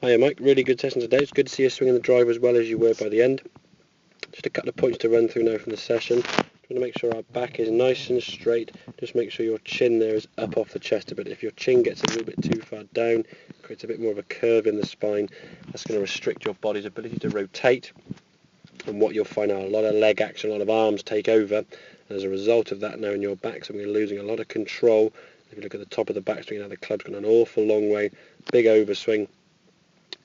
Hiya Mike, really good session today. It's good to see you swinging the driver as well as you were by the end. Just a couple of points to run through now from the session. Trying to make sure our back is nice and straight. Just make sure your chin there is up off the chest a bit. If your chin gets a little bit too far down, creates a bit more of a curve in the spine, that's going to restrict your body's ability to rotate. And what you'll find out, a lot of leg action, a lot of arms take over. And as a result of that now in your backswing, we're losing a lot of control. If you look at the top of the backswing now, the club's gone an awful long way. Big overswing.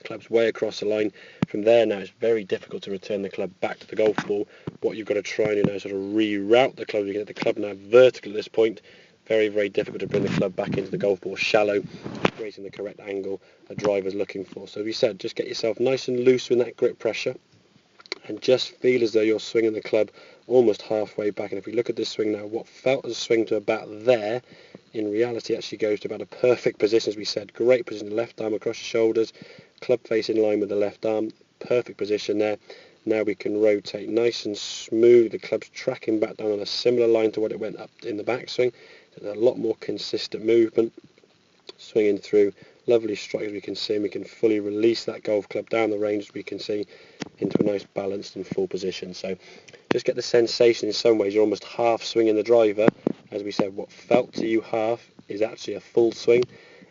Club's way across the line. From there now it's very difficult to return the club back to the golf ball. What you've got to try and sort of reroute the club. You get the club now vertical at this point. Very, very difficult to bring the club back into the golf ball shallow, creating the correct angle a driver's looking for. So as we said, just get yourself nice and loose with that grip pressure and just feel as though you're swinging the club almost halfway back. And if we look at this swing now, what felt as a swing to about there, in reality actually goes to about a perfect position, as we said. Great position, left arm across your shoulders, club face in line with the left arm, perfect position there. Now we can rotate nice and smooth. The club's tracking back down on a similar line to what it went up in the backswing. There's a lot more consistent movement, swinging through. Lovely strike as we can see, and we can fully release that golf club down the range as we can see into a nice balanced and full position. So just get the sensation in some ways you're almost half swinging the driver. As we said, what felt to you half is actually a full swing.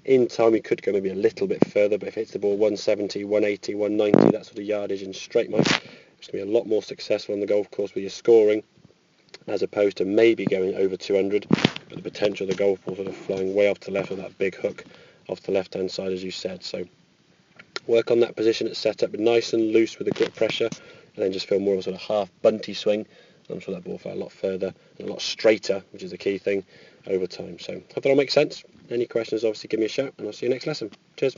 In time we could go maybe a little bit further, but if it hits the ball 170, 180, 190, that sort of yardage in straight might, it's going to be a lot more successful on the golf course with your scoring, as opposed to maybe going over 200, but the potential of the golf ball sort of flying way off to the left with that big hook off the left hand side, as you said. So work on that position at setup, nice and loose with the grip pressure, and then just feel more of a sort of half bunty swing. I'm sure that ball fell a lot further and a lot straighter, which is the key thing, over time. So hope that all makes sense. Any questions, obviously give me a shout, and I'll see you next lesson. Cheers.